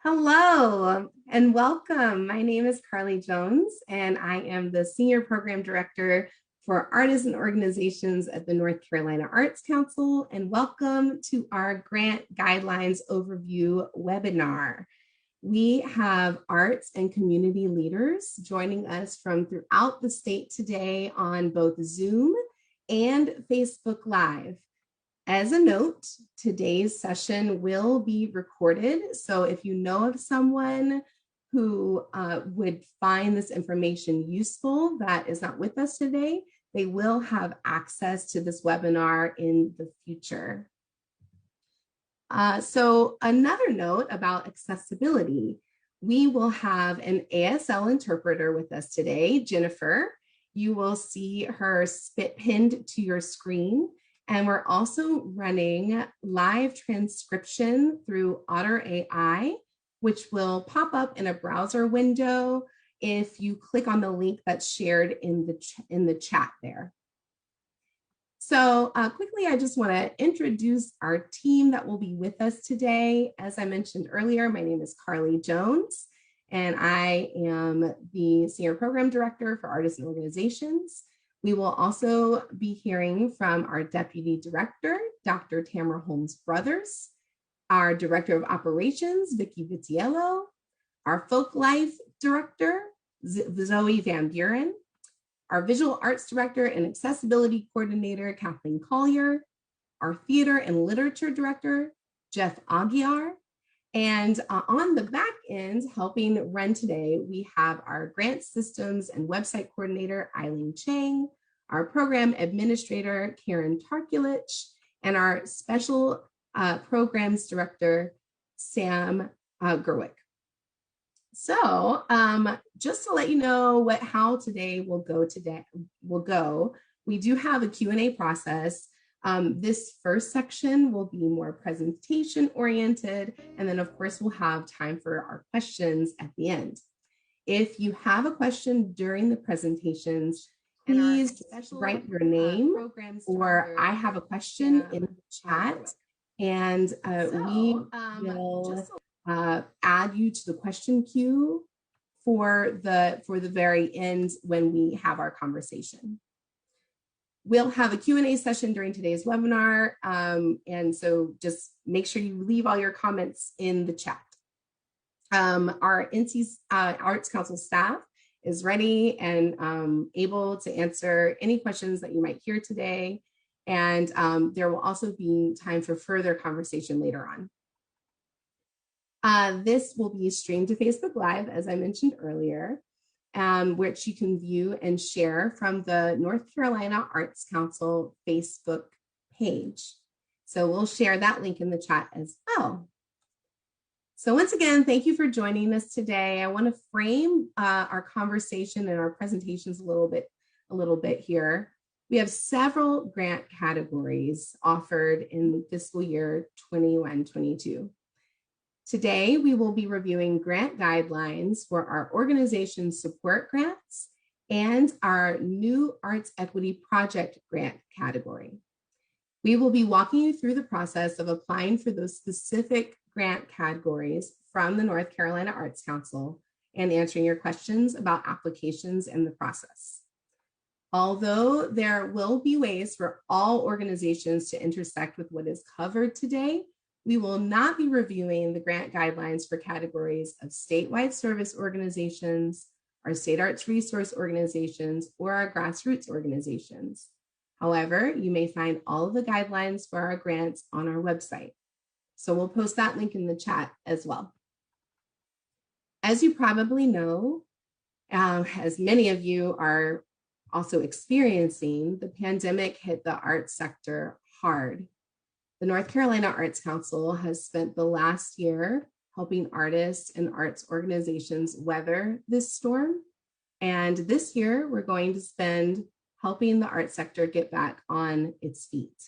Hello and welcome. My name is Carly Jones, and I am the Senior Program Director for Artists and Organizations at the North Carolina Arts Council. And welcome to our Grant Guidelines Overview webinar. We have arts and community leaders joining us from throughout the state today on both Zoom and Facebook Live. As a note, today's session will be recorded. So if you know of someone who would find this information useful that is not with us today, they will have access to this webinar in the future. So another note about accessibility, we will have an ASL interpreter with us today, Jennifer. You will see her spit pinned to your screen. And we're also running live transcription through Otter AI, which will pop up in a browser window if you click on the link that's shared in the chat there. So quickly, I just want to introduce our team that will be with us today. As I mentioned earlier, my name is Carly Jones, and I am the Senior Program Director for Artists and Organizations. We will also be hearing from our Deputy Director, Dr. Tamara Holmes Brothers, our Director of Operations, Vicki Vitiello, our Folk Life Director, Zoe Van Buren, our Visual Arts Director and Accessibility Coordinator, Kathleen Collier, our Theater and Literature Director, Jeff Aguiar, and on the back end, helping run today, we have our Grant Systems and Website Coordinator, Eileen Chang, our Program Administrator, Karen Tarkulich, and our Special Programs Director, Sam Gerwick. So just to let you know how today will go, we do have a Q&A process. This first section will be more presentation oriented, and then of course we'll have time for our questions at the end. If you have a question during the presentations, please write your name or I have a question in the chat, and we will add you to the question queue for the very end when we have our conversation. We'll have a Q&A session during today's webinar, and so just make sure you leave all your comments in the chat. Our NC Arts Council staff is ready and able to answer any questions that you might hear today, and there will also be time for further conversation later on. This will be streamed to Facebook Live, as I mentioned earlier, which you can view and share from the North Carolina Arts Council Facebook page. So we'll share that link in the chat as well. So once again, thank you for joining us today. I want to frame our conversation and our presentations a little bit here. We have several grant categories offered in fiscal year 21-22. Today, we will be reviewing grant guidelines for our organization support grants and our new Arts Equity Project grant category. We will be walking you through the process of applying for those specific grant categories from the North Carolina Arts Council and answering your questions about applications and the process. Although there will be ways for all organizations to intersect with what is covered today, we will not be reviewing the grant guidelines for categories of statewide service organizations, our state arts resource organizations, or our grassroots organizations. However, you may find all of the guidelines for our grants on our website. So we'll post that link in the chat as well. As you probably know, as many of you are also experiencing, the pandemic hit the arts sector hard. The North Carolina Arts Council has spent the last year helping artists and arts organizations weather this storm. And this year, we're going to spend helping the arts sector get back on its feet.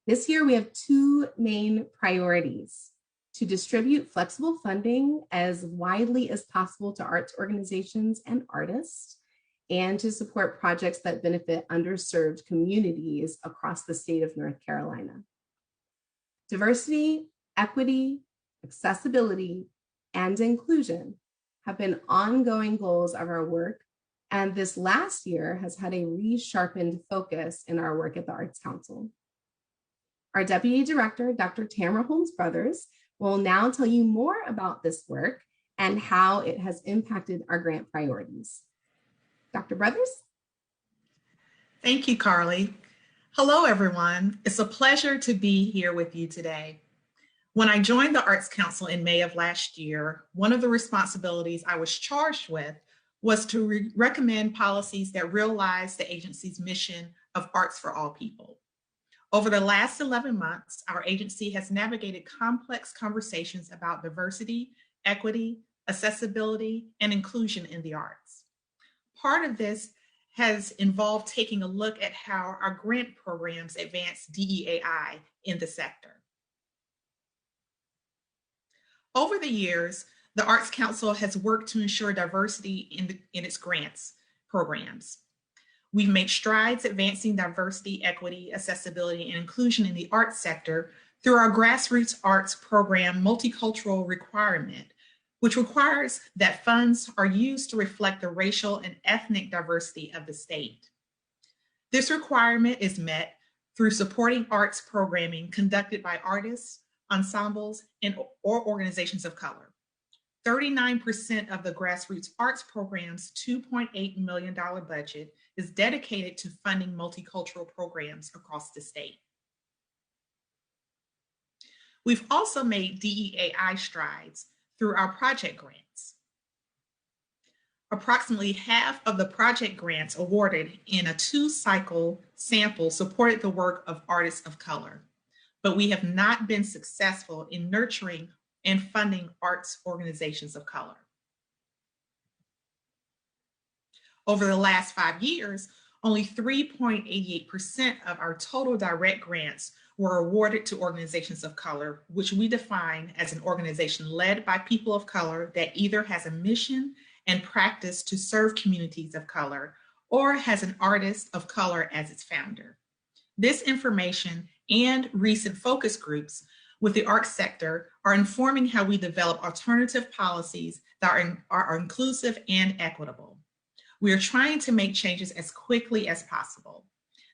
This year, we have two main priorities: to distribute flexible funding as widely as possible to arts organizations and artists, and to support projects that benefit underserved communities across the state of North Carolina. Diversity, equity, accessibility, and inclusion have been ongoing goals of our work, and this last year has had a resharpened focus in our work at the Arts Council. Our Deputy Director, Dr. Tamara Holmes Brothers, will now tell you more about this work and how it has impacted our grant priorities. Dr. Brothers? Thank you, Carly. Hello, everyone. It's a pleasure to be here with you today. When I joined the Arts Council in May of last year, one of the responsibilities I was charged with was to recommend policies that realize the agency's mission of arts for all people. Over the last 11 months, our agency has navigated complex conversations about diversity, equity, accessibility, and inclusion in the arts. Part of this has involved taking a look at how our grant programs advance DEAI in the sector. Over the years, the Arts Council has worked to ensure diversity in its grants programs. We've made strides advancing diversity, equity, accessibility, and inclusion in the arts sector through our grassroots arts program Multicultural Requirement, which requires that funds are used to reflect the racial and ethnic diversity of the state. This requirement is met through supporting arts programming conducted by artists, ensembles, or organizations of color. 39% of the grassroots arts program's $2.8 million budget is dedicated to funding multicultural programs across the state. We've also made DEAI strides through our project grants. Approximately half of the project grants awarded in a 2-cycle sample supported the work of artists of color, but we have not been successful in nurturing and funding arts organizations of color. Over the last 5 years, only 3.88% of our total direct grants were awarded to organizations of color, which we define as an organization led by people of color that either has a mission and practice to serve communities of color or has an artist of color as its founder. This information and recent focus groups with the arts sector are informing how we develop alternative policies that are inclusive and equitable. We are trying to make changes as quickly as possible.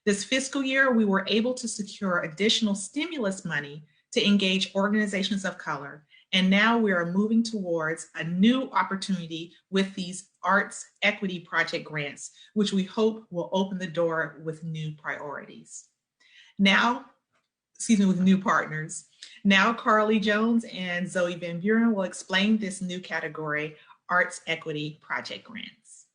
This fiscal year, we were able to secure additional stimulus money to engage organizations of color, and now we are moving towards a new opportunity with these arts equity project grants, which we hope will open the door with new priorities. With new partners. Now, Carly Jones and Zoe Van Buren will explain this new category, Arts Equity Project Grants.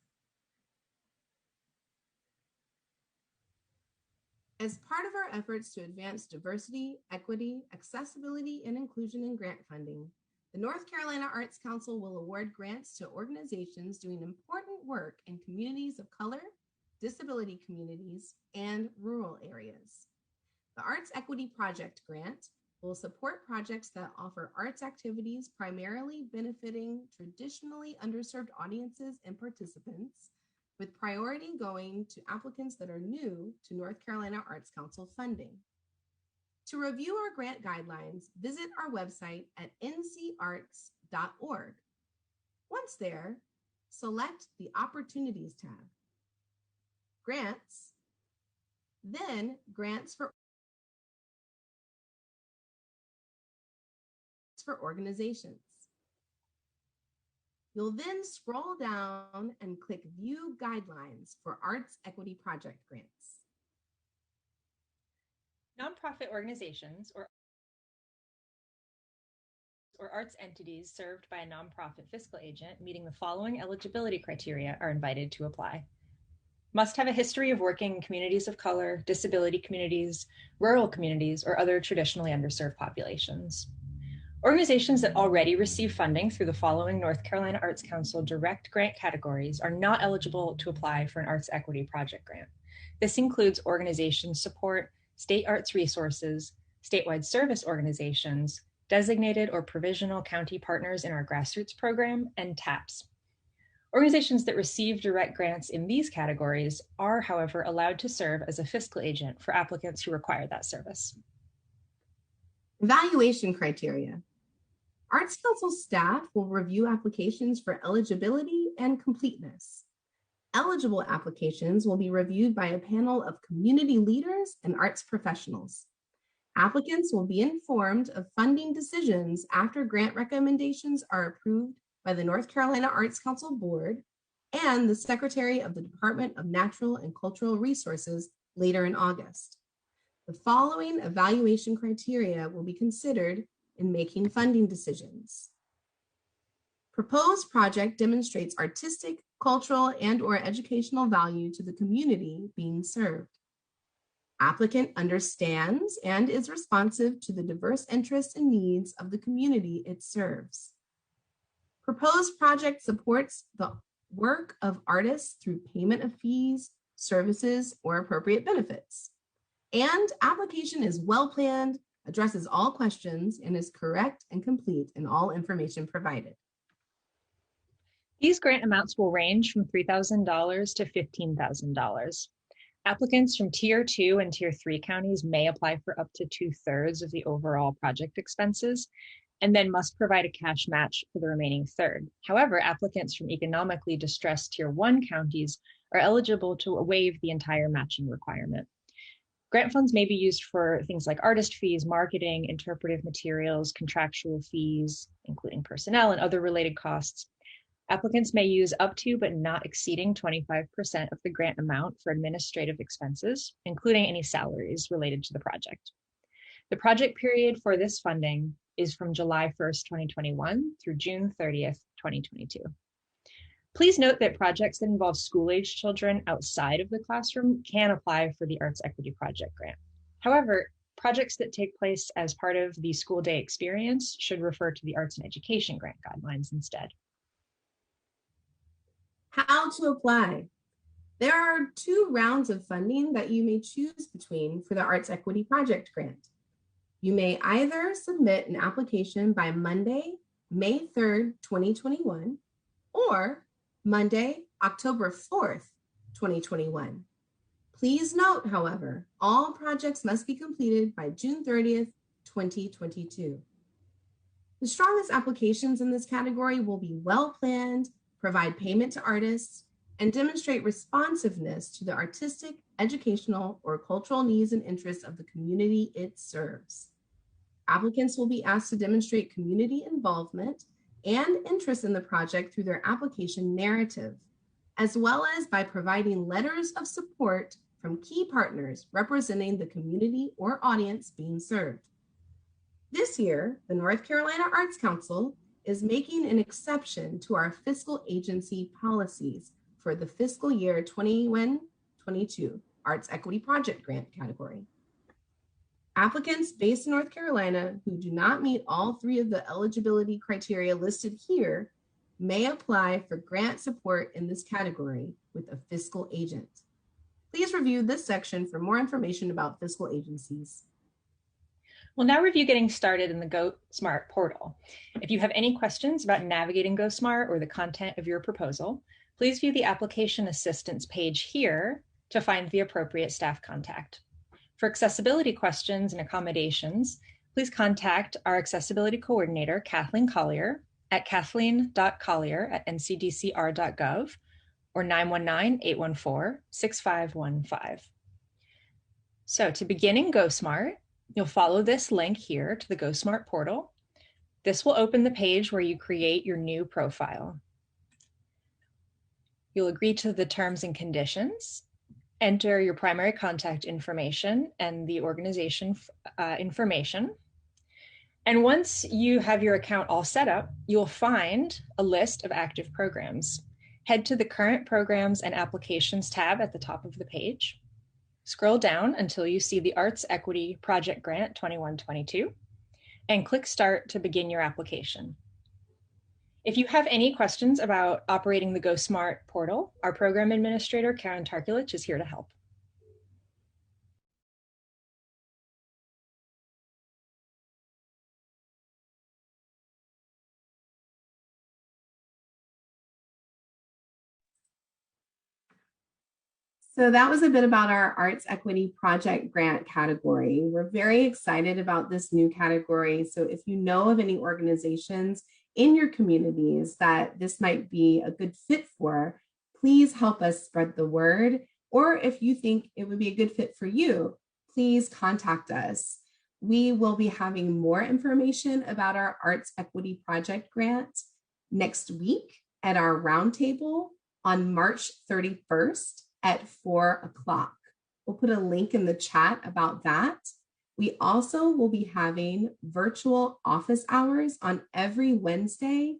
As part of our efforts to advance diversity, equity, accessibility, and inclusion in grant funding, the North Carolina Arts Council will award grants to organizations doing important work in communities of color, disability communities, and rural areas. The Arts Equity Project Grant will support projects that offer arts activities primarily benefiting traditionally underserved audiences and participants, with priority going to applicants that are new to North Carolina Arts Council funding. To review our grant guidelines, visit our website at ncarts.org. Once there, select the Opportunities tab. Grants, then Grants for organizations. You'll then scroll down and click View Guidelines for Arts Equity Project Grants. Nonprofit organizations or arts entities served by a nonprofit fiscal agent meeting the following eligibility criteria are invited to apply. Must have a history of working in communities of color, disability communities, rural communities, or other traditionally underserved populations. Organizations that already receive funding through the following North Carolina Arts Council direct grant categories are not eligible to apply for an Arts Equity Project Grant. This includes organizations support state arts resources, statewide service organizations, designated or provisional county partners in our grassroots program, and TAPS. Organizations that receive direct grants in these categories are, however, allowed to serve as a fiscal agent for applicants who require that service. Evaluation criteria. Arts Council staff will review applications for eligibility and completeness. Eligible applications will be reviewed by a panel of community leaders and arts professionals. Applicants will be informed of funding decisions after grant recommendations are approved by the North Carolina Arts Council Board and the Secretary of the Department of Natural and Cultural Resources later in August. The following evaluation criteria will be considered in making funding decisions. Proposed project demonstrates artistic, cultural, and/or educational value to the community being served. Applicant understands and is responsive to the diverse interests and needs of the community it serves. Proposed project supports the work of artists through payment of fees, services, or appropriate benefits. And application is well planned, addresses all questions, and is correct and complete in all information provided. These grant amounts will range from $3,000 to $15,000. Applicants from Tier 2 and Tier 3 counties may apply for up to 2/3 of the overall project expenses and then must provide a cash match for the remaining third. However, applicants from economically distressed Tier 1 counties are eligible to waive the entire matching requirement. Grant funds may be used for things like artist fees, marketing, interpretive materials, contractual fees, including personnel and other related costs. Applicants may use up to but not exceeding 25% of the grant amount for administrative expenses, including any salaries related to the project. The project period for this funding is from July 1st, 2021 through June 30th, 2022. Please note that projects that involve school-age children outside of the classroom can apply for the Arts Equity Project Grant. However, projects that take place as part of the school day experience should refer to the Arts and Education Grant guidelines instead. How to apply. There are 2 rounds of funding that you may choose between for the Arts Equity Project Grant. You may either submit an application by Monday, May 3rd, 2021, or Monday, October 4th, 2021. Please note, however, all projects must be completed by June 30th, 2022. The strongest applications in this category will be well planned, provide payment to artists, and demonstrate responsiveness to the artistic, educational, or cultural needs and interests of the community it serves. Applicants will be asked to demonstrate community involvement and interest in the project through their application narrative, as well as by providing letters of support from key partners representing the community or audience being served. This year, the North Carolina Arts Council is making an exception to our fiscal agency policies for the fiscal year 21-22 Arts Equity Project Grant category. Applicants based in North Carolina who do not meet all 3 of the eligibility criteria listed here may apply for grant support in this category with a fiscal agent. Please review this section for more information about fiscal agencies. We'll now review getting started in the GoSmart portal. If you have any questions about navigating GoSmart or the content of your proposal, please view the application assistance page here to find the appropriate staff contact. For accessibility questions and accommodations, please contact our accessibility coordinator, Kathleen Collier, at kathleen.collier@ncdcr.gov or 919-814-6515. So to begin in GoSmart, you'll follow this link here to the GoSmart portal. This will open the page where you create your new profile. You'll agree to the terms and conditions, enter your primary contact information and the organization information. And once you have your account all set up, you'll find a list of active programs. Head to the Current Programs and Applications tab at the top of the page. Scroll down until you see the Arts Equity Project Grant 21-22 and click Start to begin your application. If you have any questions about operating the GoSmart portal, our program administrator, Karen Tarkulich, is here to help. So that was a bit about our Arts Equity Project Grant category. We're very excited about this new category. So if you know of any organizations in your communities that this might be a good fit for, please help us spread the word. Or if you think it would be a good fit for you, please contact us. We will be having more information about our Arts Equity Project Grant next week at our roundtable on March 31st at 4 o'clock. We'll put a link in the chat about that. We also will be having virtual office hours on every Wednesday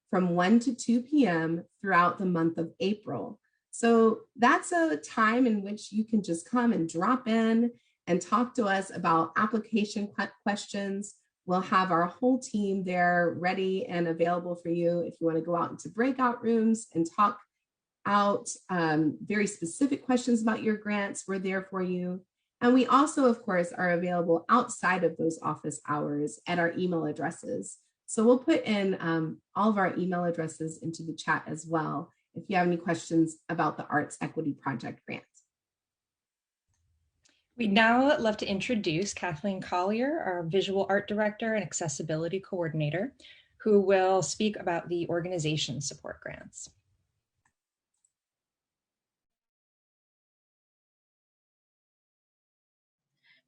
from 1 to 2 p.m. throughout the month of April. So that's a time in which you can just come and drop in and talk to us about application questions. We'll have our whole team there ready and available for you if you want to go out into breakout rooms and talk out very specific questions about your grants. We're there for you. And we also, of course, are available outside of those office hours at our email addresses. So we'll put in all of our email addresses into the chat as well if you have any questions about the Arts Equity Project Grant. We'd now love to introduce Kathleen Collier, our Visual Art Director and Accessibility Coordinator, who will speak about the organization support grants.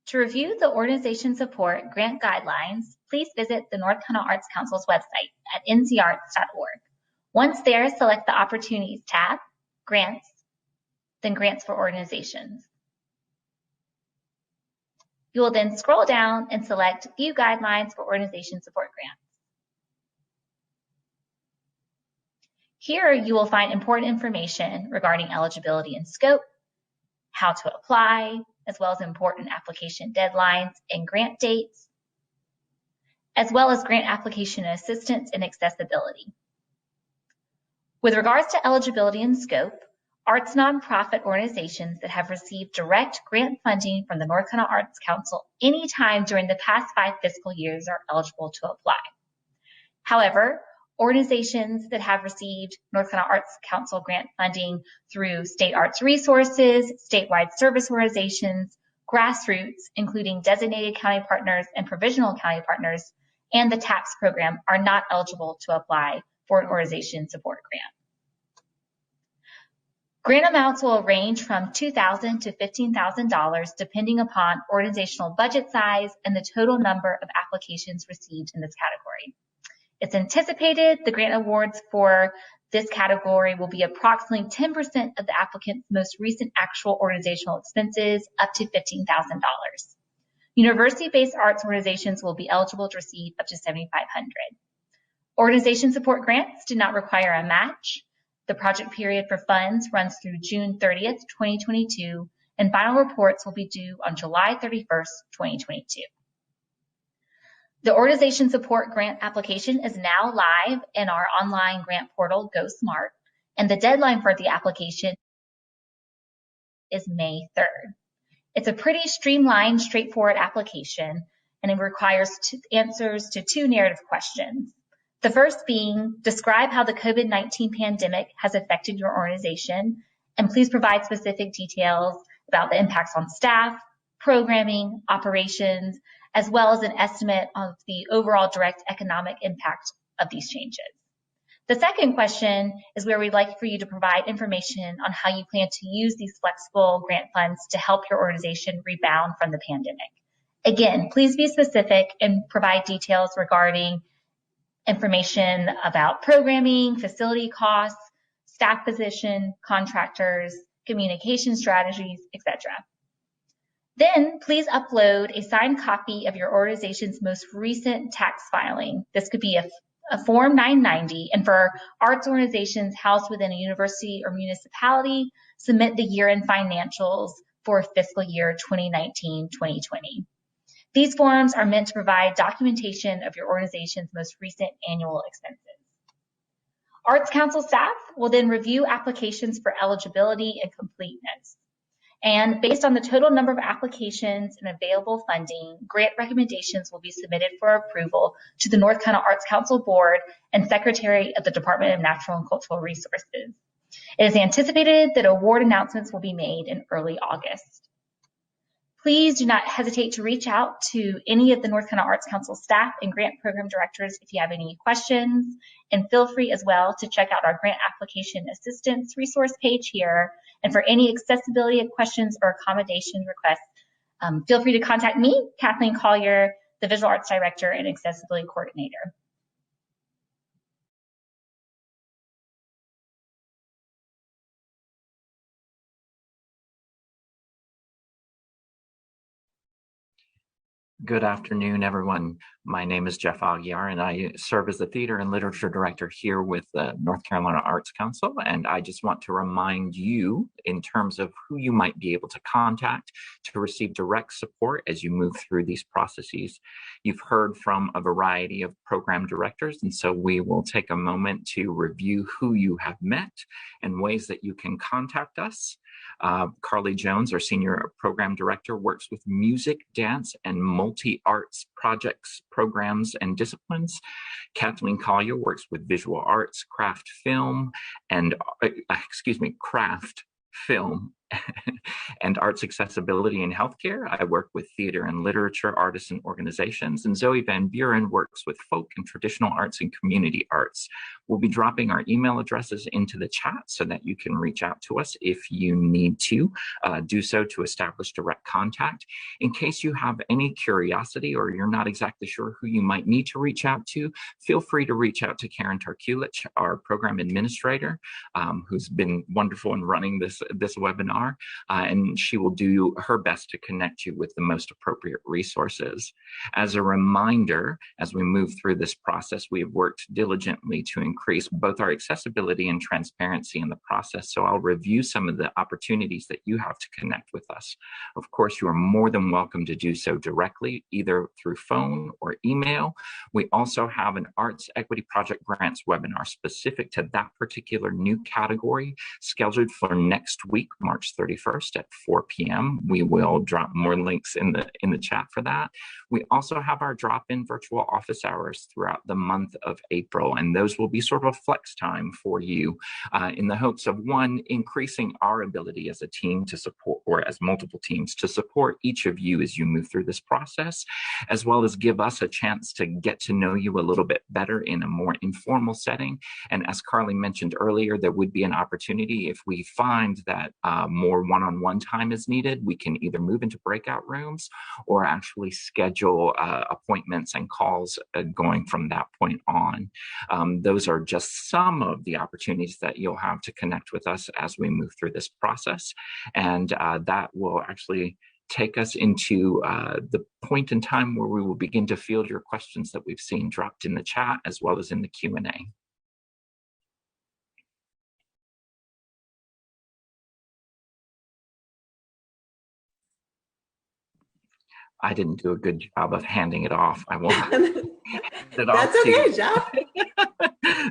To review the organization support grant guidelines, please visit the North Carolina Arts Council's website at ncarts.org. Once there, select the Opportunities tab, Grants, then Grants for Organizations. You will then scroll down and select View Guidelines for Organization Support Grants. Here you will find important information regarding eligibility and scope, how to apply, as well as important application deadlines and grant dates, as well as grant application assistance and accessibility. With regards to eligibility and scope, arts nonprofit organizations that have received direct grant funding from the North Carolina Arts Council anytime during the past 5 fiscal years are eligible to apply. However, organizations that have received North Carolina Arts Council grant funding through state arts resources, statewide service organizations, grassroots, including designated county partners and provisional county partners, and the TAPS program are not eligible to apply for an organization support grant. Grant amounts will range from $2,000 to $15,000 depending upon organizational budget size and the total number of applications received in this category. It's anticipated the grant awards for this category will be approximately 10% of the applicant's most recent actual organizational expenses, up to $15,000. University-based arts organizations will be eligible to receive up to $7,500. Organization support grants do not require a match. The project period for funds runs through June 30th, 2022, and final reports will be due on July 31st, 2022. The organization support grant application is now live in our online grant portal, GoSmart, and the deadline for the application is May 3rd. It's a pretty streamlined, straightforward application, and it requires answers to 2 narrative questions. The first being, describe how the COVID-19 pandemic has affected your organization, and please provide specific details about the impacts on staff, programming, operations, as well as an estimate of the overall direct economic impact of these changes. The second question is where we'd like for you to provide information on how you plan to use these flexible grant funds to help your organization rebound from the pandemic. Again, please be specific and provide details regarding information about programming, facility costs, staff position, contractors, communication strategies, etc. Then please upload a signed copy of your organization's most recent tax filing. This could be a Form 990, and for arts organizations housed within a university or municipality, submit the year-end financials for fiscal year 2019-2020. These forms are meant to provide documentation of your organization's most recent annual expenses. Arts Council staff will then review applications for eligibility and completeness. And based on the total number of applications and available funding, grant recommendations will be submitted for approval to the North Carolina Arts Council Board and Secretary of the Department of Natural and Cultural Resources. It is anticipated that award announcements will be made in early August. Please do not hesitate to reach out to any of the North Carolina Arts Council staff and grant program directors if you have any questions, and feel free as well to check out our grant application assistance resource page here. And for any accessibility questions or accommodation requests, feel free to contact me, Kathleen Collier, the Visual Arts Director and Accessibility Coordinator. Good afternoon, everyone. My name is Jeff Aguiar, and I serve as the Theater and Literature Director here with the North Carolina Arts Council. And I just want to remind you in terms of who you might be able to contact to receive direct support as you move through these processes. You've heard from a variety of program directors, and so we will take a moment to review who you have met and ways that you can contact us. Carly Jones, our Senior Program Director, works with music, dance, and multi-arts projects, programs, and disciplines. Kathleen Collier works with visual arts, craft film, and craft film and arts accessibility in healthcare. I work with theater and literature artists and organizations, and Zoe Van Buren works with folk and traditional arts and community arts. We'll be dropping our email addresses into the chat so that you can reach out to us if you need to do so to establish direct contact. In case you have any curiosity or you're not exactly sure who you might need to reach out to, feel free to reach out to Karen Tarkulich, our program administrator, who's been wonderful in running this webinar. And she will do her best to connect you with the most appropriate resources. As a reminder, as we move through this process, we have worked diligently to increase both our accessibility and transparency in the process. So I'll review some of the opportunities that you have to connect with us. Of course, you are more than welcome to do so directly, either through phone or email. We also have an Arts Equity Project Grants webinar specific to that particular new category scheduled for next week, March 31st at 4 p.m. We will drop more links in the chat for that. We also have our drop-in virtual office hours throughout the month of April, and those will be sort of a flex time for you in the hopes of, one, increasing our ability as a team to support, or as multiple teams to support each of you as you move through this process, as well as give us a chance to get to know you a little bit better in a more informal setting. And as Carly mentioned earlier, there would be an opportunity if we find that more one-on-one time is needed, we can either move into breakout rooms or actually schedule appointments and calls going from that point on. Those are just some of the opportunities that you'll have to connect with us as we move through this process. And that will actually take us into the point in time where we will begin to field your questions that we've seen dropped in the chat as well as in the Q&A. I didn't do a good job of handing it off. I will hand it off. That's okay, Jeff.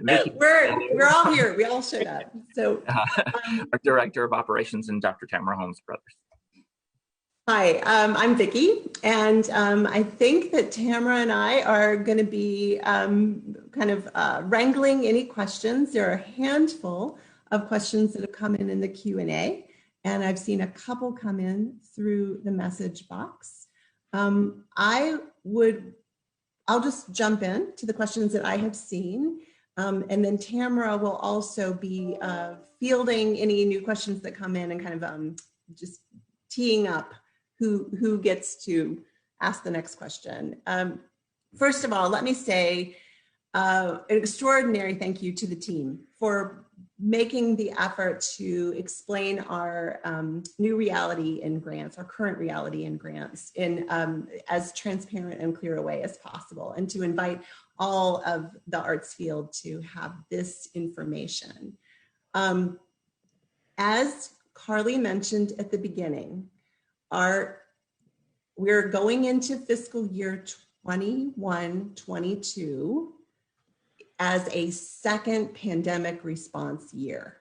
Vicki, we're all here. We all showed up. So, our Director of Operations and Dr. Tamara Holmes Brothers. Hi, I'm Vicki, and I think that Tamara and I are going to be wrangling any questions. There are a handful of questions that have come in the Q&A, and I've seen a couple come in through the message box. I'll just jump in to the questions that I have seen, and then Tamara will also be fielding any new questions that come in and just teeing up who gets to ask the next question. First of all, let me say an extraordinary thank you to the team for making the effort to explain our new reality in grants, our current reality in grants, in as transparent and clear a way as possible, and to invite all of the arts field to have this information. As Carly mentioned at the beginning, we're going into fiscal year 21-22 as a second pandemic response year.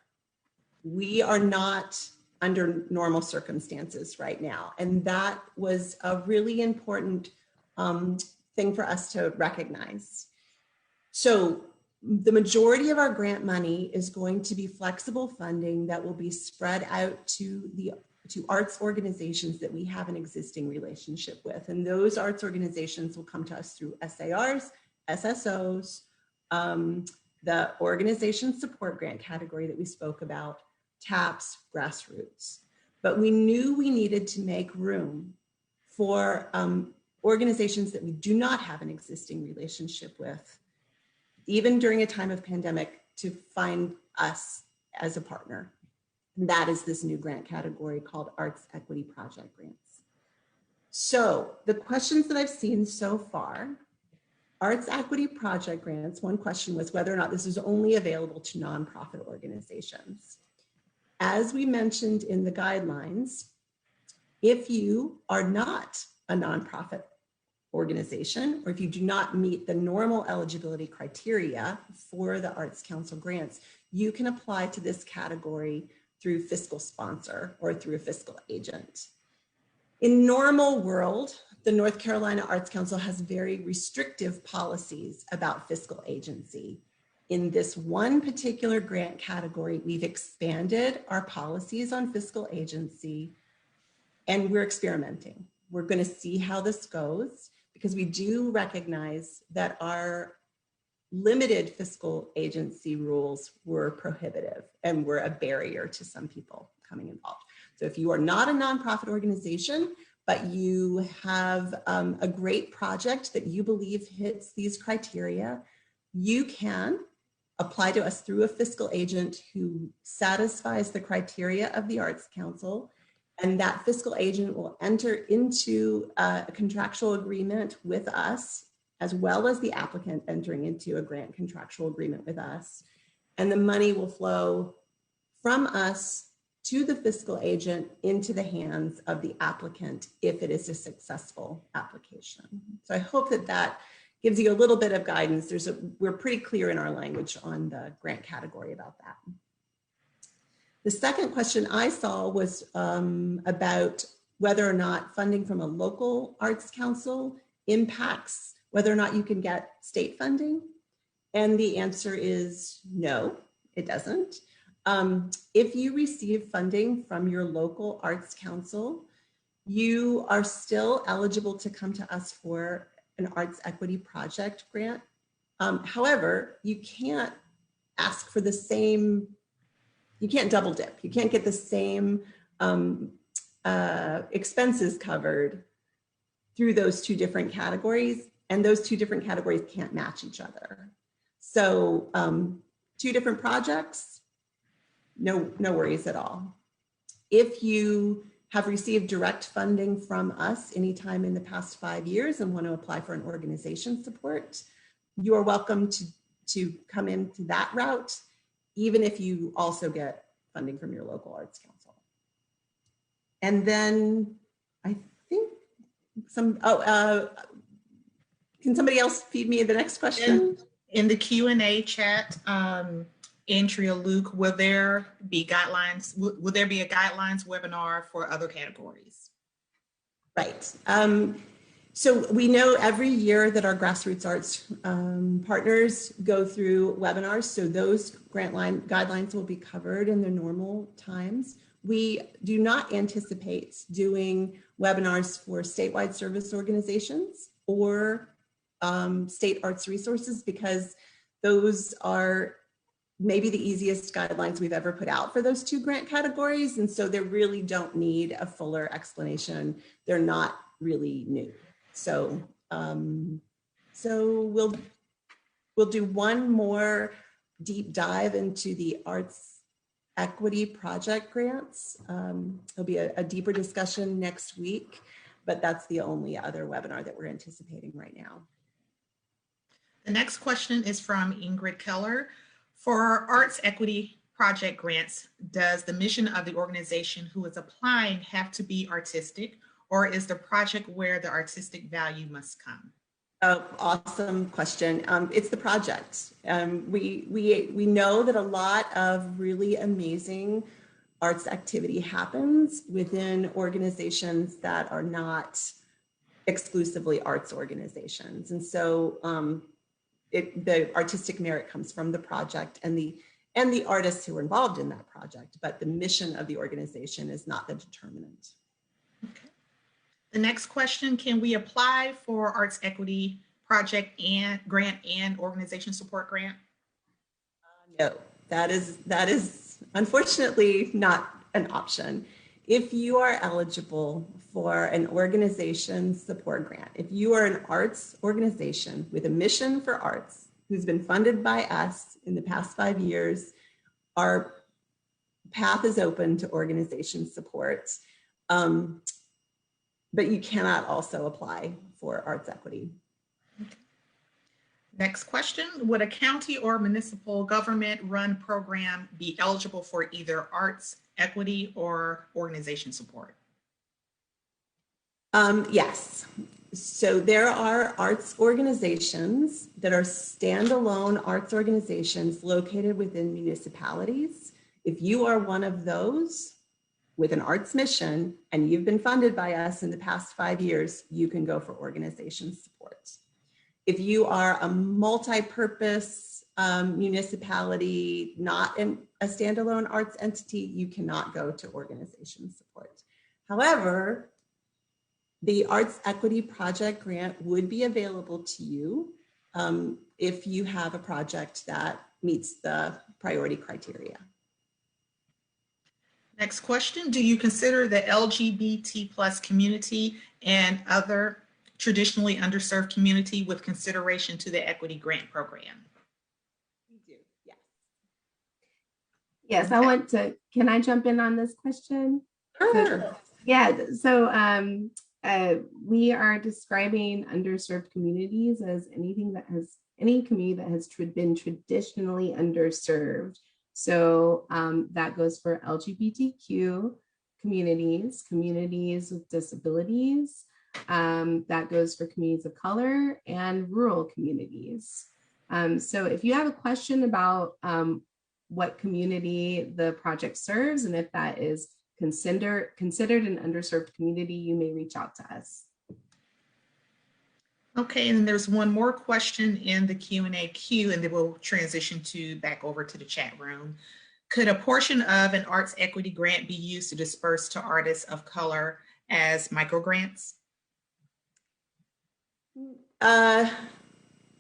We are not under normal circumstances right now, and that was a really important thing for us to recognize. So the majority of our grant money is going to be flexible funding that will be spread out to arts organizations that we have an existing relationship with. And those arts organizations will come to us through SARs, SSOs, the organization support grant category that we spoke about, TAPS, grassroots. But we knew we needed to make room for organizations that we do not have an existing relationship with, even during a time of pandemic, to find us as a partner. And that is this new grant category called Arts Equity Project Grants. So the questions that I've seen so far, Arts Equity Project Grants, one question was whether or not this is only available to nonprofit organizations. As we mentioned in the guidelines, if you are not a nonprofit organization, or if you do not meet the normal eligibility criteria for the Arts Council grants, you can apply to this category through fiscal sponsor or through a fiscal agent. In normal world, the North Carolina Arts Council has very restrictive policies about fiscal agency. In this one particular grant category, we've expanded our policies on fiscal agency, and we're experimenting. We're going to see how this goes, because we do recognize that our limited fiscal agency rules were prohibitive and were a barrier to some people coming involved. So if you are not a nonprofit organization, but you have a great project that you believe hits these criteria, you can apply to us through a fiscal agent who satisfies the criteria of the Arts Council. And that fiscal agent will enter into a contractual agreement with us, as well as the applicant entering into a grant contractual agreement with us. And the money will flow from us to the fiscal agent into the hands of the applicant if it is a successful application. So I hope that that gives you a little bit of guidance. We're pretty clear in our language on the grant category about that. The second question I saw was about whether or not funding from a local arts council impacts whether or not you can get state funding. And the answer is no, it doesn't. If you receive funding from your local arts council, you are still eligible to come to us for an Arts Equity Project grant. However, you can't ask for the same, you can't double dip. You can't get the same expenses covered through those two different categories, and those two different categories can't match each other. So two different projects, no worries at all. If you have received direct funding from us anytime in the past 5 years and want to apply for an organization support, you are welcome to come into that route, even if you also get funding from your local arts council. And then I think can somebody else feed me the next question? In the Q&A chat, Andrea Luke, will there be guidelines? Will there be a guidelines webinar for other categories? Right. So we know every year that our grassroots arts partners go through webinars. So those grant line guidelines will be covered in their normal times. We do not anticipate doing webinars for statewide service organizations or state arts resources, because those are maybe the easiest guidelines we've ever put out for those two grant categories. And so they really don't need a fuller explanation. They're not really new. So, we'll do one more deep dive into the Arts Equity Project grants. There'll be a deeper discussion next week, but that's the only other webinar that we're anticipating right now. The next question is from Ingrid Keller. For Arts Equity Project grants, does the mission of the organization who is applying have to be artistic, or is the project where the artistic value must come? Oh, awesome question. It's the project. We know that a lot of really amazing arts activity happens within organizations that are not exclusively arts organizations. And so the artistic merit comes from the project and the artists who are involved in that project, but the mission of the organization is not the determinant. Okay. The next question, can we apply for Arts Equity Project and grant and organization support grant? No, that is unfortunately not an option. If you are eligible for an organization support grant, if you are an arts organization with a mission for arts who's been funded by us in the past 5 years, our path is open to organization support. But you cannot also apply for Arts Equity. Next question, would a county or municipal government run program be eligible for either Arts Equity or organization support? Yes. So there are arts organizations that are standalone arts organizations located within municipalities. If you are one of those with an arts mission and you've been funded by us in the past 5 years, you can go for organization support. If you are a multi-purpose municipality, not a standalone arts entity, you cannot go to organization support. However, the Arts Equity Project grant would be available to you if you have a project that meets the priority criteria. Next question, do you consider the LGBT plus community and other traditionally underserved community with consideration to the Equity Grant Program? We do, yes. Yes, I want to, can I jump in on this question? Sure. We are describing underserved communities as any community that has been traditionally underserved. So that goes for LGBTQ communities, communities with disabilities, that goes for communities of color and rural communities. So if you have a question about what community the project serves and if that is considered an underserved community, you may reach out to us. Okay, and there's one more question in the Q&A queue, and then we'll transition back over to the chat room. Could a portion of an Arts Equity grant be used to disperse to artists of color as microgrants?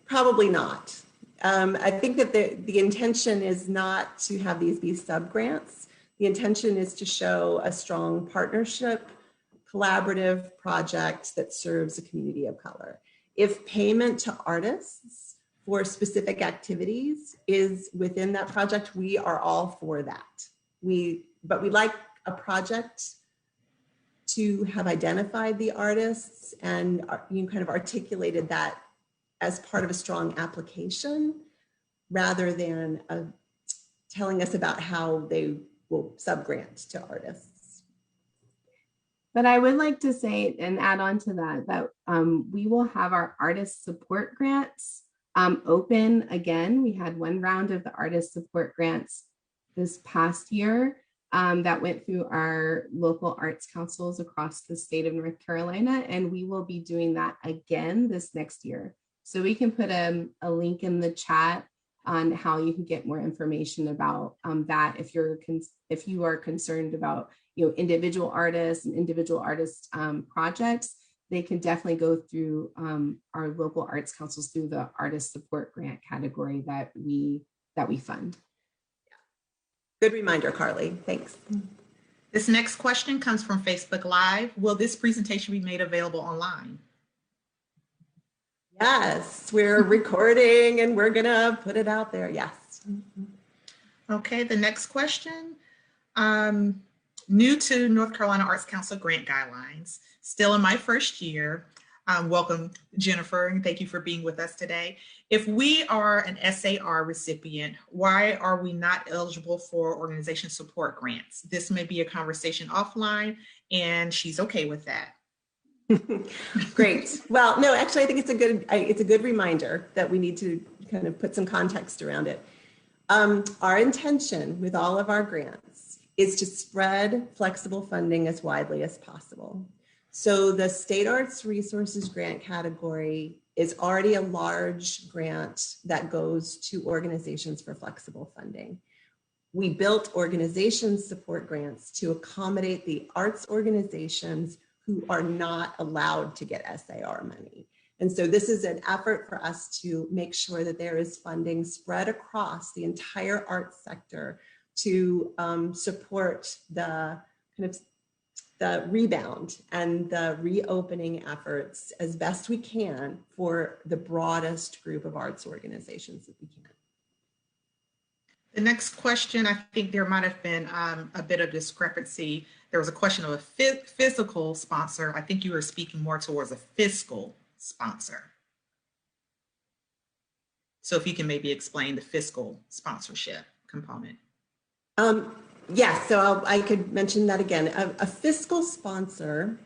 Probably not. I think that the intention is not to have these be sub-grants. The intention is to show a strong partnership, collaborative project that serves a community of color. If payment to artists for specific activities is within that project, we are all for that. But we like a project to have identified the artists and kind of articulated that as part of a strong application rather than telling us about how they will sub-grant to artists. But I would like to say and add on to that we will have our artist support grants open again. We had one round of the artist support grants this past year that went through our local arts councils across the state of North Carolina, and we will be doing that again this next year. So we can put a link in the chat on how you can get more information about that if you are concerned about individual artists and individual artist projects. They can definitely go through our local arts councils through the artist support grant category that we fund. Good reminder, Carly. Thanks. This next question comes from Facebook Live. Will this presentation be made available online? Yes, we're recording and we're gonna put it out there. Yes. Okay, the next question. New to North Carolina Arts Council grant guidelines, still in my first year. Welcome, Jennifer, and thank you for being with us today. If we are an SAR recipient, why are we not eligible for organization support grants? This may be a conversation offline, and she's okay with that. Great. Well, no, actually, I think it's a good reminder that we need to kind of put some context around it. Our intention with all of our grants is to spread flexible funding as widely as possible. So the State Arts Resources Grant category is already a large grant that goes to organizations for flexible funding. We built organization support grants to accommodate the arts organizations who are not allowed to get SAR money. And so this is an effort for us to make sure that there is funding spread across the entire arts sector to support the kind of the rebound and the reopening efforts as best we can for the broadest group of arts organizations that we can. The next question, I think there might have been a bit of discrepancy. There was a question of a physical sponsor. I think you were speaking more towards a fiscal sponsor. So if you can maybe explain the fiscal sponsorship component. Yes, so I could mention that again. A fiscal sponsor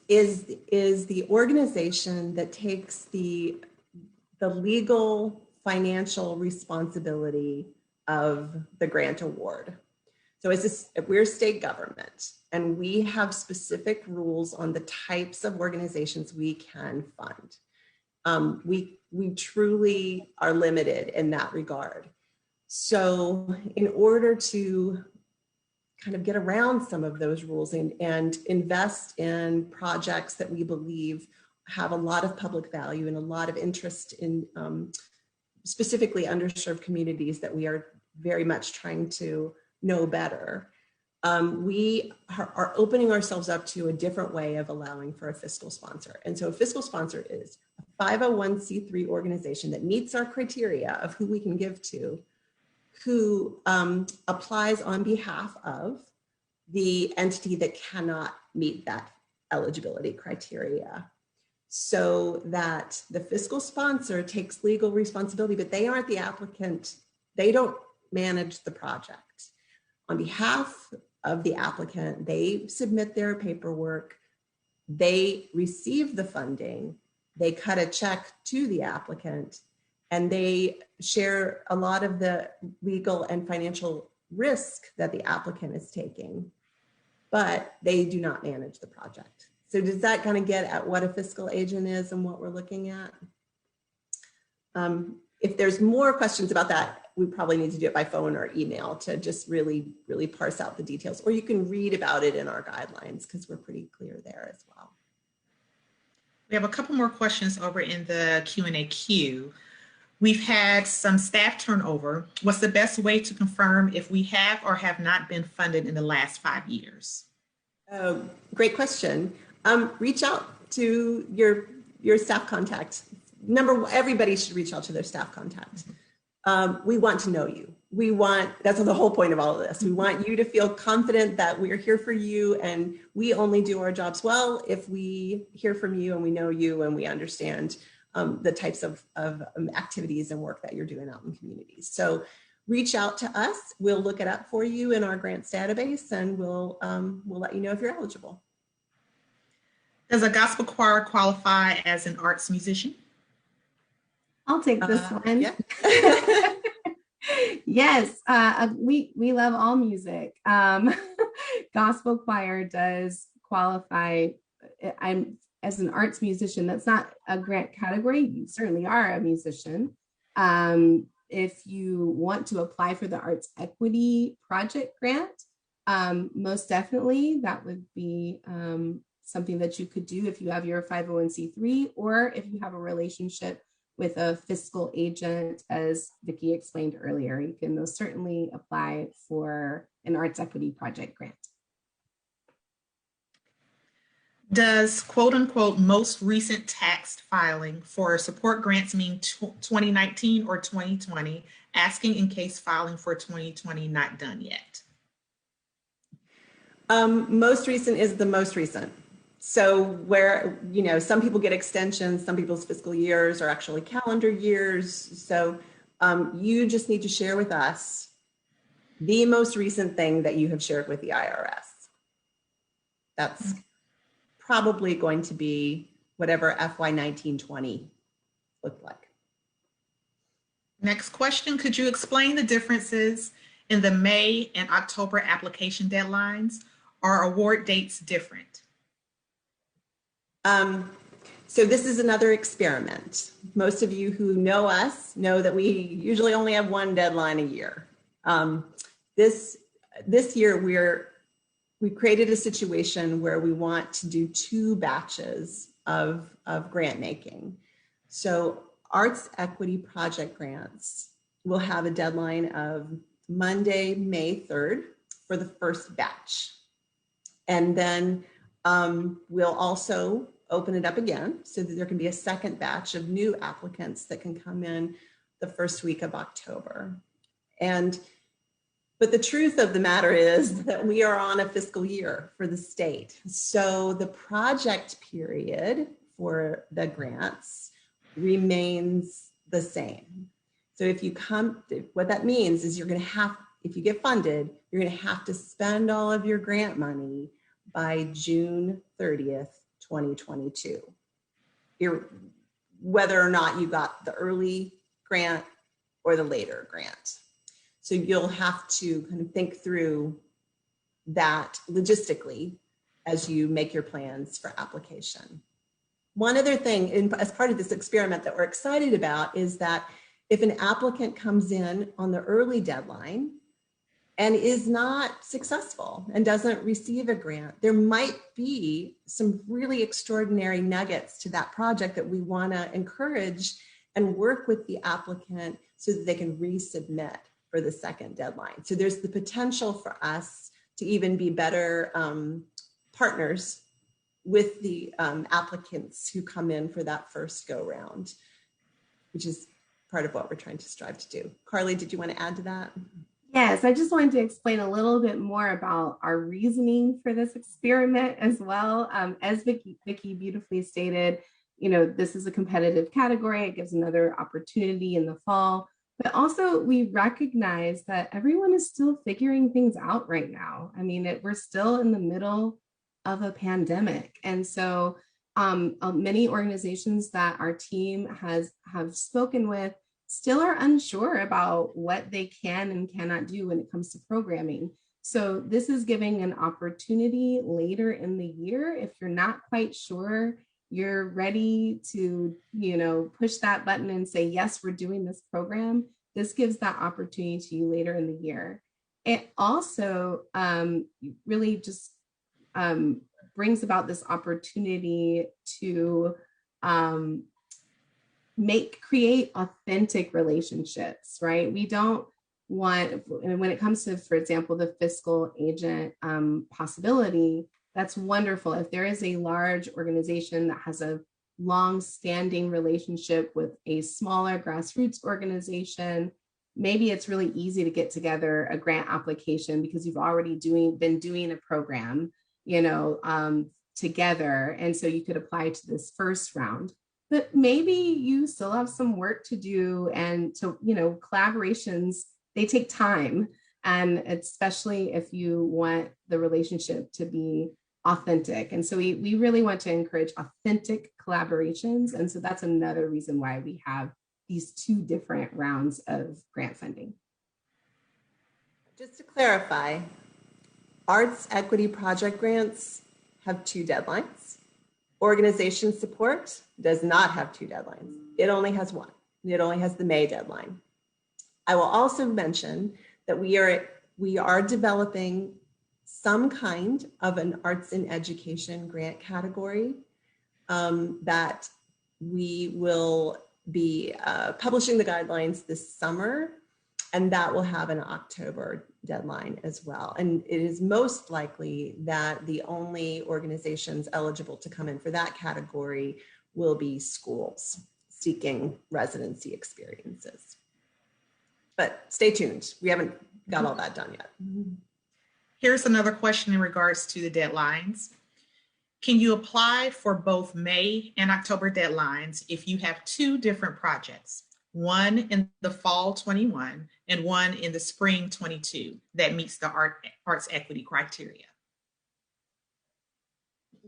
is the organization that takes the legal financial responsibility of the grant award. So we're state government, and we have specific rules on the types of organizations we can fund. We truly are limited in that regard. So in order to kind of get around some of those rules and invest in projects that we believe have a lot of public value and a lot of interest in specifically underserved communities that we are very much trying to know better, we are opening ourselves up to a different way of allowing for a fiscal sponsor. And so a fiscal sponsor is a 501c3 organization that meets our criteria of who we can give to, who applies on behalf of the entity that cannot meet that eligibility criteria, so that the fiscal sponsor takes legal responsibility, but they aren't the applicant. They don't manage the project. On behalf of the applicant, they submit their paperwork, they receive the funding, they cut a check to the applicant, and they share a lot of the legal and financial risk that the applicant is taking, but they do not manage the project. So does that kind of get at what a fiscal agent is and what we're looking at? If there's more questions about that, we probably need to do it by phone or email to just really, really parse out the details, or you can read about it in our guidelines because we're pretty clear there as well. We have a couple more questions over in the Q&A queue. We've had some staff turnover. What's the best way to confirm if we have or have not been funded in the last 5 years? Great question. Reach out to your staff contact. Everybody should reach out to their staff contact. We want to know you. That's the whole point of all of this. We want you to feel confident that we're here for you, and we only do our jobs well if we hear from you and we know you and we understand the types of activities and work that you're doing out in communities. So reach out to us. We'll look it up for you in our grants database, and we'll let you know if you're eligible. Does a gospel choir qualify as an arts musician? I'll take this one. Yeah. Yes, we love all music. Gospel choir does qualify. I'm as an arts musician. That's not a grant category. You certainly are a musician. If you want to apply for the Arts Equity Project Grant, most definitely that would be something that you could do if you have your 501c3, or if you have a relationship with a fiscal agent, as Vicki explained earlier. You can most certainly apply for an Arts Equity Project grant. Does quote unquote most recent tax filing for support grants mean 2019 or 2020? Asking in case filing for 2020 not done yet. Most recent is the most recent. So where, some people get extensions, some people's fiscal years are actually calendar years. So you just need to share with us the most recent thing that you have shared with the IRS. That's probably going to be whatever FY 1920 looked like. Next question, could you explain the differences in the May and October application deadlines? Are award dates different? So this is another experiment. Most of you who know us know that we usually only have one deadline a year. This year we created a situation where we want to do 2 batches of grant making. So Arts Equity Project grants will have a deadline of Monday, May 3rd for the first batch. And then we'll also open it up again so that there can be a second batch of new applicants that can come in the first week of October. But the truth of the matter is that we are on a fiscal year for the state. So the project period for the grants remains the same. So if you come, what that means is you're going to have, if you get funded, you're going to have to spend all of your grant money by June 30th, 2022. Whether or not you got the early grant or the later grant. So you'll have to kind of think through that logistically as you make your plans for application. One other thing, as part of this experiment that we're excited about, is that if an applicant comes in on the early deadline and is not successful and doesn't receive a grant, there might be some really extraordinary nuggets to that project that we want to encourage and work with the applicant so that they can resubmit for the second deadline. So there's the potential for us to even be better partners with the applicants who come in for that first go round, which is part of what we're trying to strive to do. Carly, did you want to add to that? Yes, I just wanted to explain a little bit more about our reasoning for this experiment as well. As Vicki beautifully stated, this is a competitive category. It gives another opportunity in the fall. But also we recognize that everyone is still figuring things out right now. I mean, we're still in the middle of a pandemic. And so many organizations that our team have spoken with still are unsure about what they can and cannot do when it comes to programming. So this is giving an opportunity later in the year. If you're not quite sure you're ready to, push that button and say, yes, we're doing this program, this gives that opportunity to you later in the year. It also really just brings about this opportunity to create authentic relationships, right? We don't want, when it comes to, for example, the fiscal agent possibility, that's wonderful. If there is a large organization that has a long-standing relationship with a smaller grassroots organization, maybe it's really easy to get together a grant application because you've already been doing a program, together. And so you could apply to this first round. But maybe you still have some work to do, and to, collaborations, they take time. And especially if you want the relationship to be authentic. And so we really want to encourage authentic collaborations. And so that's another reason why we have these 2 different rounds of grant funding. Just to clarify, Arts Equity Project grants have 2 deadlines. Organization support does not have 2 deadlines. It only has 1. It only has the May deadline. I will also mention that we are developing some kind of an arts and education grant category that we will be publishing the guidelines this summer, and that will have an October deadline as well. And it is most likely that the only organizations eligible to come in for that category will be schools seeking residency experiences. But stay tuned. We haven't got all that done yet. Here's another question in regards to the deadlines. Can you apply for both May and October deadlines if you have 2 different projects, one in the fall 21 and one in the spring 22 that meets the arts equity criteria?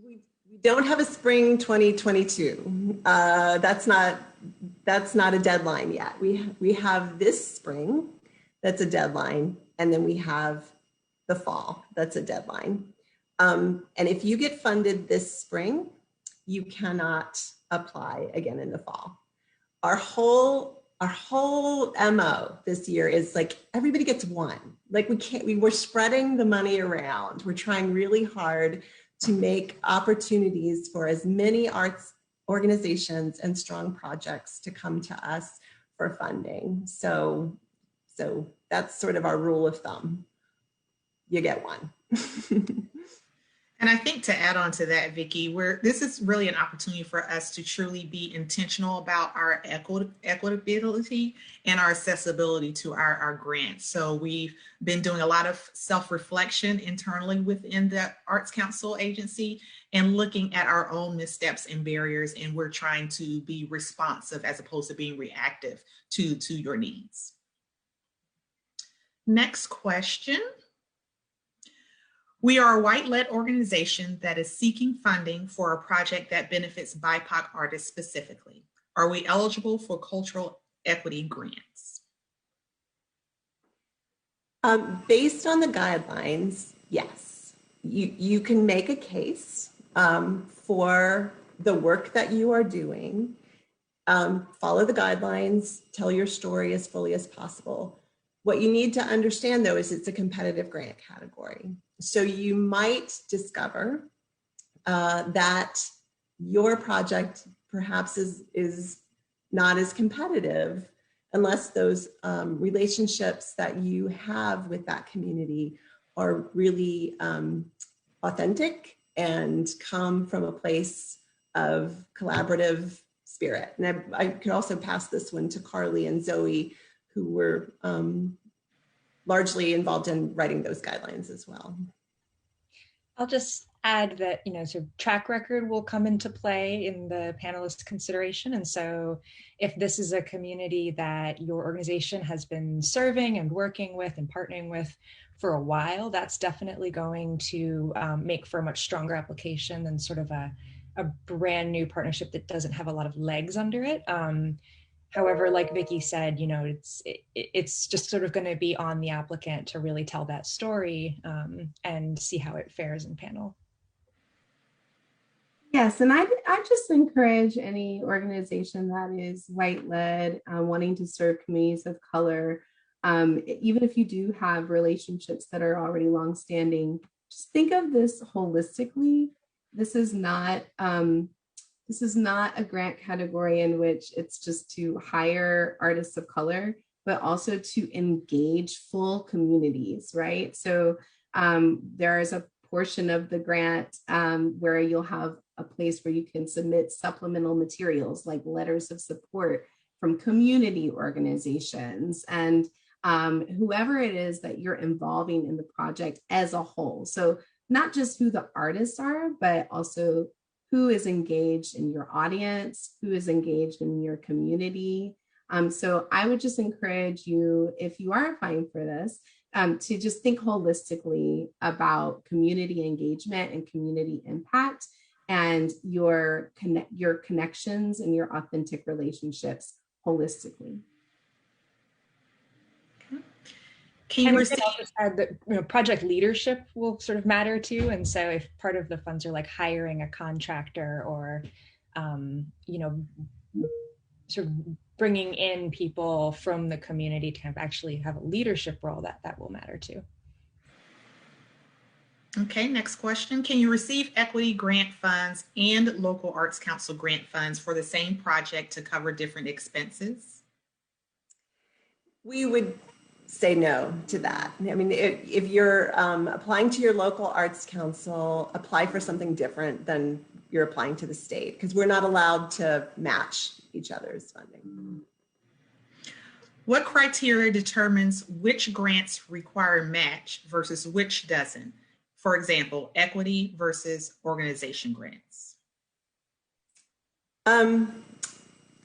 We don't have a spring 2022. That's not a deadline yet. We have this spring, that's a deadline, and then we have the fall, that's a deadline. And if you get funded this spring, you cannot apply again in the fall. Our whole MO this year is like everybody gets one. Like we're spreading the money around. We're trying really hard to make opportunities for as many arts organizations and strong projects to come to us for funding. So that's sort of our rule of thumb. You get one. And I think to add on to that, Vicki, this is really an opportunity for us to truly be intentional about our equitability and our accessibility to our grants. So we've been doing a lot of self-reflection internally within the Arts Council agency and looking at our own missteps and barriers, and we're trying to be responsive as opposed to being reactive to your needs. Next question. We are a white-led organization that is seeking funding for a project that benefits BIPOC artists specifically. Are we eligible for cultural equity grants? Based on the guidelines, yes. You can make a case for the work that you are doing. Follow the guidelines, tell your story as fully as possible. What you need to understand, though, is it's a competitive grant category. So you might discover that your project perhaps is not as competitive unless those relationships that you have with that community are really authentic and come from a place of collaborative spirit. And I could also pass this one to Carly and Zoe, who were largely involved in writing those guidelines as well. I'll just add that, so track record will come into play in the panelist consideration. And so if this is a community that your organization has been serving and working with and partnering with for a while, that's definitely going to make for a much stronger application than sort of a brand new partnership that doesn't have a lot of legs under it. However, like Vicki said, it's just sort of going to be on the applicant to really tell that story and see how it fares in panel. Yes, and I just encourage any organization that is white-led, wanting to serve communities of color, even if you do have relationships that are already longstanding, just think of this holistically. This is not a grant category in which it's just to hire artists of color, but also to engage full communities, right? So there is a portion of the grant where you'll have a place where you can submit supplemental materials like letters of support from community organizations and whoever it is that you're involving in the project as a whole. So not just who the artists are, but also who is engaged in your audience, who is engaged in your community. So I would just encourage you, if you are applying for this, to just think holistically about community engagement and community impact and your connections and your authentic relationships holistically. Can you also add that project leadership will sort of matter too, and so if part of the funds are like hiring a contractor or sort of bringing in people from the community to kind of actually have a leadership role, that will matter too. Okay, next question. Can you receive equity grant funds and local arts council grant funds for the same project to cover different expenses? We would say no to that. I mean, if you're applying to your local arts council, apply for something different than you're applying to the state, because we're not allowed to match each other's funding. What criteria determines which grants require match versus which doesn't? For example, equity versus organization grants.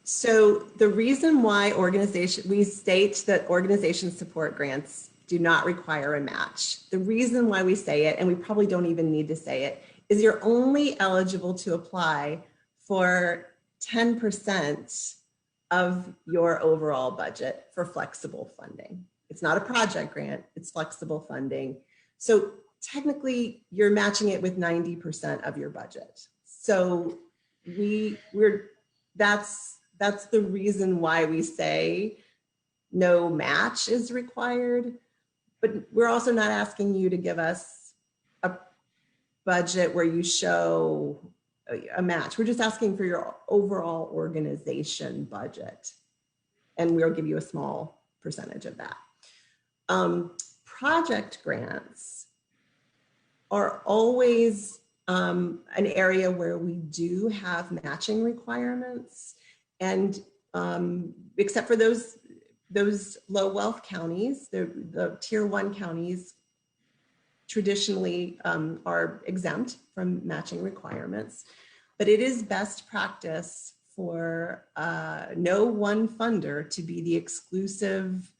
So the reason why we state that organization support grants do not require a match. The reason why we say it, and we probably don't even need to say it, is you're only eligible to apply for 10% of your overall budget for flexible funding. It's not a project grant, it's flexible funding. So technically you're matching it with 90% of your budget. So that's the reason why we say no match is required. But we're also not asking you to give us a budget where you show a match. We're just asking for your overall organization budget, and we'll give you a small percentage of that. Project grants are always an area where we do have matching requirements, and except for those low wealth counties, the tier 1 counties traditionally are exempt from matching requirements, but it is best practice for no one funder to be the exclusive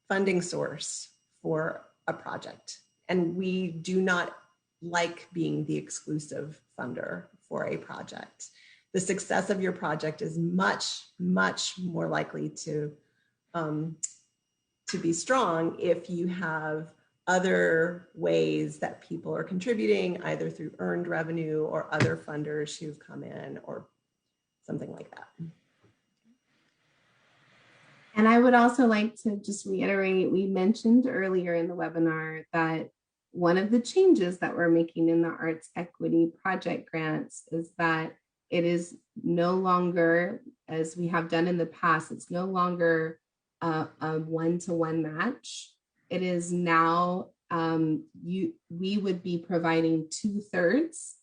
funding source for a project. And we do not like being the exclusive funder for a project. The success of your project is much, much more likely to be strong if you have other ways that people are contributing, either through earned revenue or other funders who've come in or something like that. And I would also like to just reiterate, we mentioned earlier in the webinar that one of the changes that we're making in the Arts Equity Project grants is that it is no longer, as we have done in the past, it's no longer a one-to-one match. It is now, we would be providing 2/3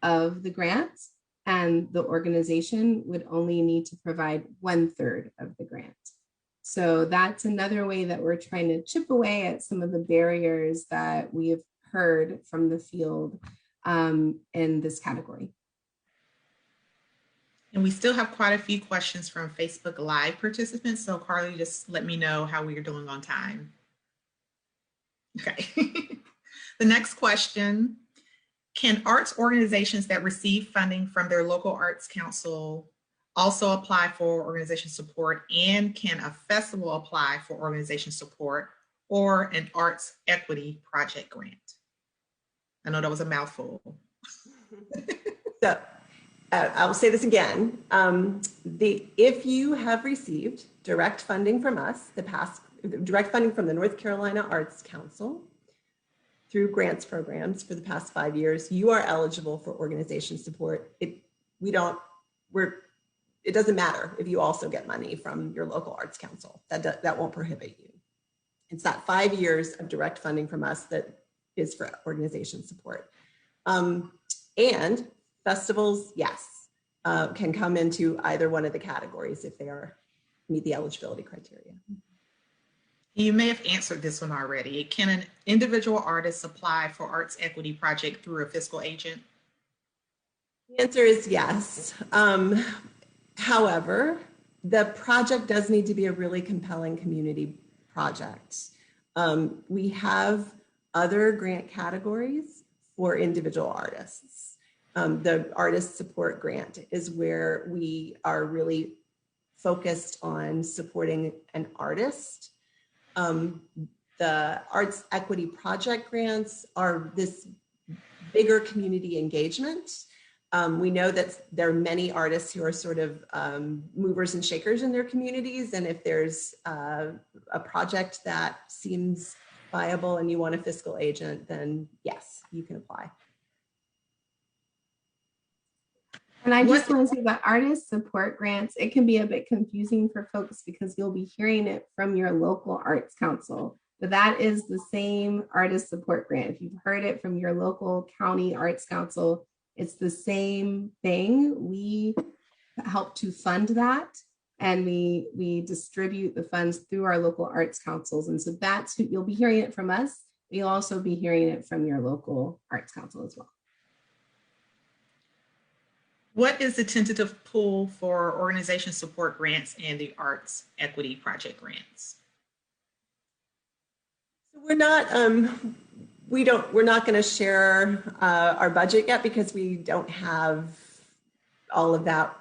of the grant, and the organization would only need to provide 1/3 of the grant. So that's another way that we're trying to chip away at some of the barriers that we have heard from the field in this category. And we still have quite a few questions from Facebook Live participants. So Carly, just let me know how we are doing on time. Okay. The next question, can arts organizations that receive funding from their local arts council also apply for organization support, and can a festival apply for organization support or an arts equity project grant? I know that was a mouthful. So I'll say this again. If you have received direct funding from us, direct funding from the North Carolina Arts Council through grants programs for the past 5 years, you are eligible for organization support. It doesn't matter if you also get money from your local arts council. That won't prohibit you. It's that 5 years of direct funding from us that is for organization support. And festivals, yes, can come into either one of the categories if they meet the eligibility criteria. You may have answered this one already. Can an individual artist apply for Arts Equity Project through a fiscal agent? The answer is yes. However, the project does need to be a really compelling community project. We have other grant categories for individual artists. The artist support grant is where we are really focused on supporting an artist. The Arts Equity Project grants are this bigger community engagement. We know that there are many artists who are sort of movers and shakers in their communities. And if there's a project that seems viable and you want a fiscal agent, then yes, you can apply. And I just want to say that artist support grants, it can be a bit confusing for folks because you'll be hearing it from your local arts council, but that is the same artist support grant. If you've heard it from your local county arts council, it's the same thing. We help to fund that, and we distribute the funds through our local arts councils. And so that's who you'll be hearing it from us. You'll also be hearing it from your local arts council as well. What is the tentative pool for organization support grants and the Arts Equity Project grants? We're not going to share our budget yet because we don't have all of that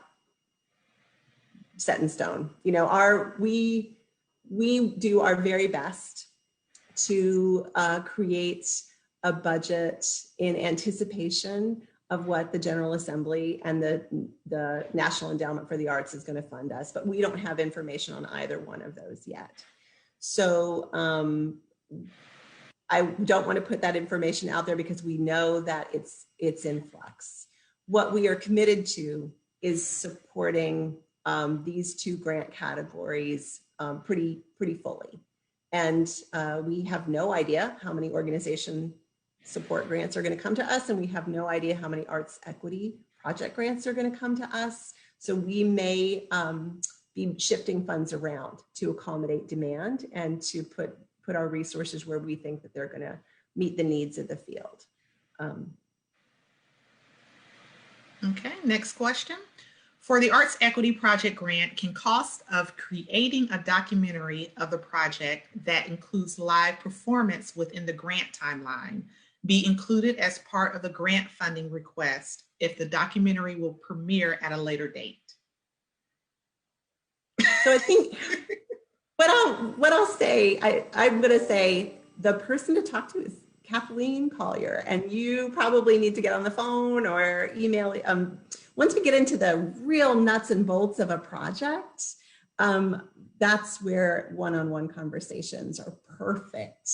set in stone. You know, we do our very best to create a budget in anticipation of what the General Assembly and the National Endowment for the Arts is going to fund us, but we don't have information on either one of those yet. So I don't want to put that information out there because we know that it's in flux. What we are committed to is supporting these two grant categories pretty fully. And we have no idea how many organization support grants are going to come to us, and we have no idea how many arts equity project grants are going to come to us. So we may be shifting funds around to accommodate demand and to put our resources where we think that they're going to meet the needs of the field. Okay, next question. For the Arts Equity Project Grant, can cost of creating a documentary of the project that includes live performance within the grant timeline be included as part of the grant funding request if the documentary will premiere at a later date? So I think what I'll say, I'm going to say the person to talk to is Kathleen Collier, and you probably need to get on the phone or email. Once we get into the real nuts and bolts of a project, that's where one-on-one conversations are perfect.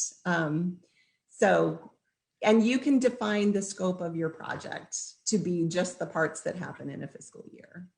And you can define the scope of your project to be just the parts that happen in a fiscal year.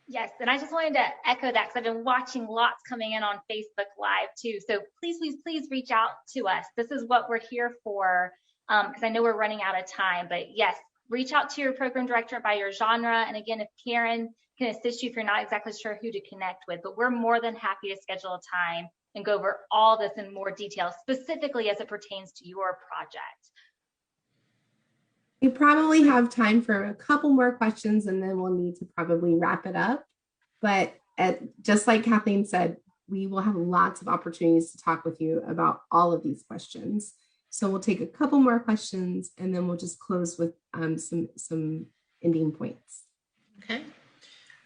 Yes, and I just wanted to echo that because I've been watching lots coming in on Facebook Live too. So please, please, please reach out to us. This is what we're here for, because I know we're running out of time. But yes, reach out to your program director by your genre. And again, if Karen can assist you if you're not exactly sure who to connect with, but we're more than happy to schedule a time and go over all this in more detail, specifically as it pertains to your project. We probably have time for a couple more questions and then we'll need to probably wrap it up. But just like Kathleen said, we will have lots of opportunities to talk with you about all of these questions. So we'll take a couple more questions and then we'll just close with some ending points. Okay.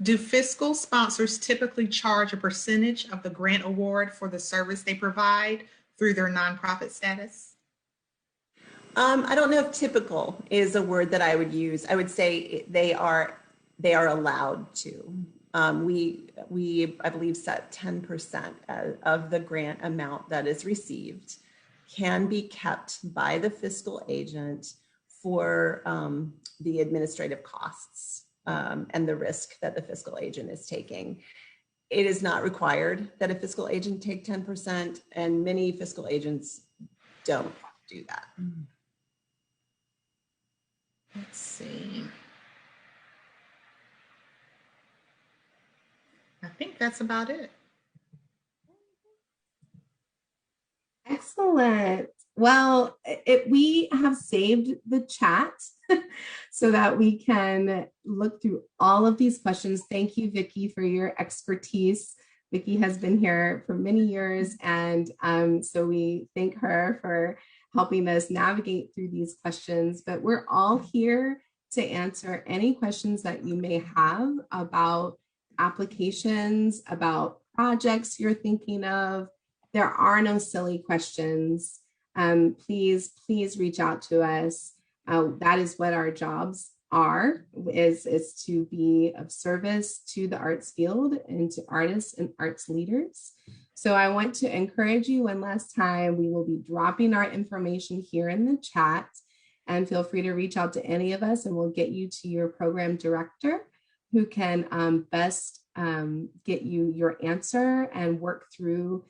Do fiscal sponsors typically charge a percentage of the grant award for the service they provide through their nonprofit status? I don't know if typical is a word that I would use. I would say they are allowed to. We I believe set 10% of the grant amount that is received can be kept by the fiscal agent for the administrative costs and the risk that the fiscal agent is taking. It is not required that a fiscal agent take 10%, and many fiscal agents don't do that. Let's see. I think that's about it. Excellent. Well, we have saved the chat so that we can look through all of these questions. Thank you, Vicki, for your expertise. Vicki has been here for many years, and so we thank her for helping us navigate through these questions. But we're all here to answer any questions that you may have about applications, about projects you're thinking of. There are no silly questions. Please reach out to us. That is what our jobs are, is to be of service to the arts field and to artists and arts leaders. So I want to encourage you one last time. We will be dropping our information here in the chat, and feel free to reach out to any of us and we'll get you to your program director who can best get you your answer and work through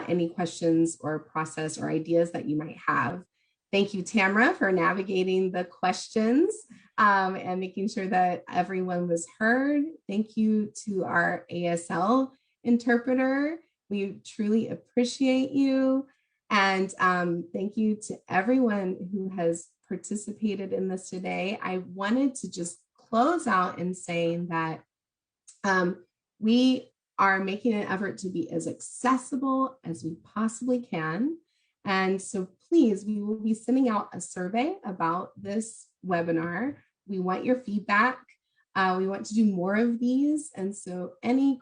any questions or process or ideas that you might have. Thank you, Tamara, for navigating the questions and making sure that everyone was heard. Thank you to our ASL interpreter. We truly appreciate you. And thank you to everyone who has participated in this today. I wanted to just close out in saying that we are making an effort to be as accessible as we possibly can. And so please, we will be sending out a survey about this webinar. We want your feedback. We want to do more of these. And so any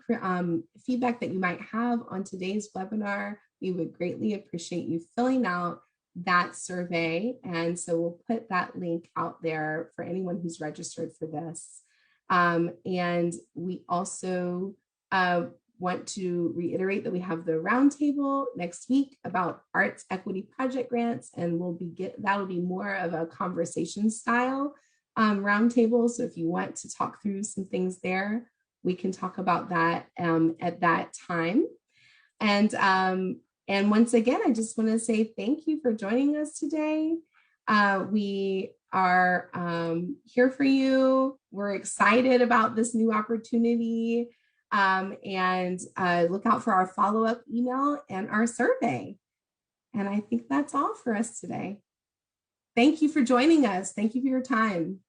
feedback that you might have on today's webinar, we would greatly appreciate you filling out that survey. And so we'll put that link out there for anyone who's registered for this. And we also want to reiterate that we have the roundtable next week about arts equity project grants, and that'll be more of a conversation style roundtable. So if you want to talk through some things there, we can talk about that at that time. And once again, I just want to say thank you for joining us today. We are here for you. We're excited about this new opportunity. And look out for our follow-up email and our survey. And I think that's all for us today. Thank you for joining us. Thank you for your time.